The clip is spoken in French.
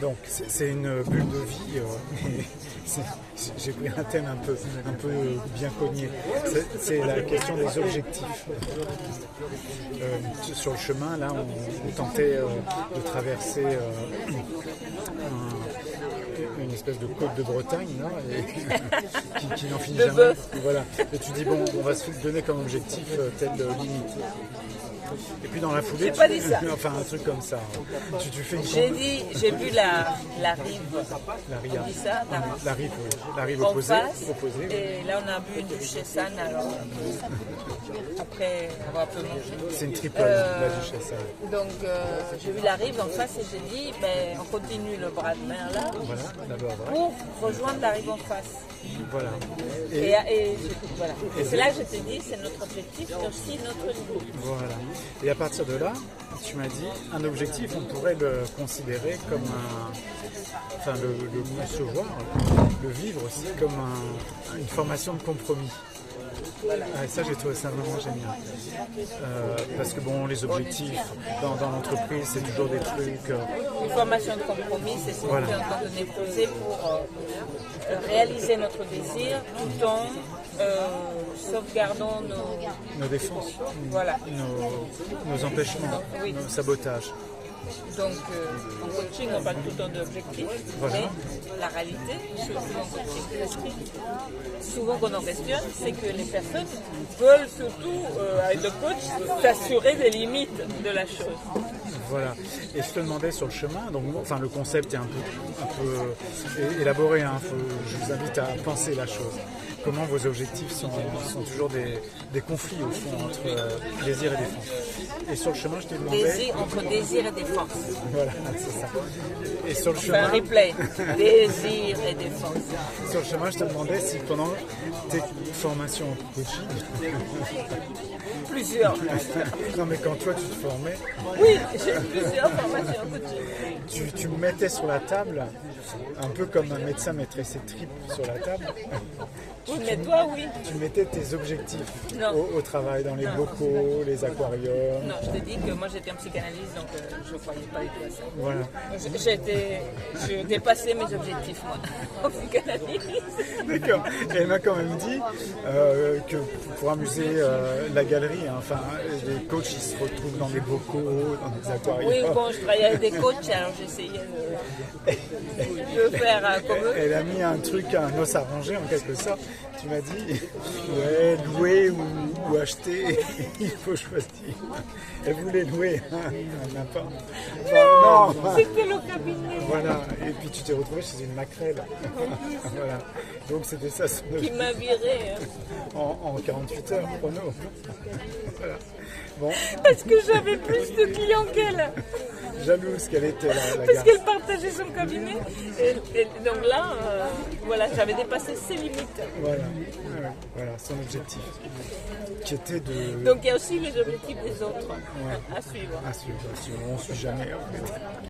Donc c'est une bulle de vie. J'ai pris un thème un peu bien cogné. C'est la question des objectifs. Sur le chemin, là, on tentait de traverser une espèce de côte de Bretagne là, qui n'en finit jamais. Voilà. Et tu dis bon, on va se donner comme objectif telle limite. Et puis dans la foulée, pas dit ça. Enfin un truc comme ça. Tu fais une j'ai vu la rive. La Ria. On dit ça, La rive, oui. La rive en opposée. face. Et là, on a vu une duchesse Anne. Alors, après avoir un peu mangé. C'est une triple, la duchesse Anne. Donc, j'ai vu la rive en face et j'ai dit, on continue le bras de mer là. Voilà, d'abord. Pour rejoindre la rive en face. Voilà. Voilà. Et c'est là que je t'ai dit, c'est notre objectif, c'est aussi notre niveau. Voilà. Et à partir de là, tu m'as dit, un objectif, on pourrait le considérer comme le concevoir, le vivre aussi comme une formation de compromis. Voilà. Et ça, j'ai trouvé ça vraiment génial. Parce que bon, les objectifs dans l'entreprise, c'est toujours des trucs. Une formation de compromis, c'est ce qu'on fait en temps donné posé pour réaliser notre désir tout en sauvegardant nos défenses, voilà. nos empêchements, oui. Nos sabotages. Donc en coaching, on parle tout le temps d'objectifs, voilà. Mais la réalité, surtout en coaching, souvent qu'on en questionne, c'est que les personnes veulent surtout, avec le coach, s'assurer des limites de la chose. Voilà. Et je te demandais sur le chemin, donc enfin le concept est un peu élaboré, hein. Je vous invite à penser la chose. Comment vos objectifs sont toujours des conflits au fond entre désir et défense. Et sur le chemin, je t'ai demandé... Entre désir et défense. Voilà, c'est ça. Et sur le chemin... Un replay. Désir et défense. Sur le chemin, je te demandais si pendant tes formations en coaching... Plusieurs. Non, mais quand toi, tu te formais... Oui, j'ai plusieurs formations en coaching. Tu mettais sur la table, un peu comme un médecin mettrait ses tripes sur la table... Oui, mais toi, oui. Tu mettais tes objectifs au travail, dans les bocaux, les aquariums. Non, je t'ai dit que moi j'étais en psychanalyse, donc je ne croyais pas du tout à ça. Voilà. J'ai dépassé mes objectifs, moi, en psychanalyse. D'accord. Et elle m'a quand même dit que pour amuser la galerie, hein, enfin, les coachs ils se retrouvent dans des bocaux, dans des aquariums. Oui, bon, je travaillais avec des coachs, alors j'essayais de faire comme eux. Elle a mis un truc, un os à ranger en quelque sorte. Tu m'as dit, ouais, louer ou acheter, il faut choisir. Elle voulait louer, n'importe. Non, c'était le cabinet. Voilà, et puis tu t'es retrouvé chez une maquerelle. Voilà. Donc c'était ça. Qui m'a viré. En 48 heures, chrono. Voilà. Bon. Parce que j'avais plus de clients qu'elle. Jalouse qu'elle était la Parce qu'elle partageait son cabinet. Et donc là, voilà, j'avais dépassé ses limites. Voilà. Voilà, son objectif. Qui était de... Donc il y a aussi les objectifs des autres à suivre. À suivre. On ne suit jamais.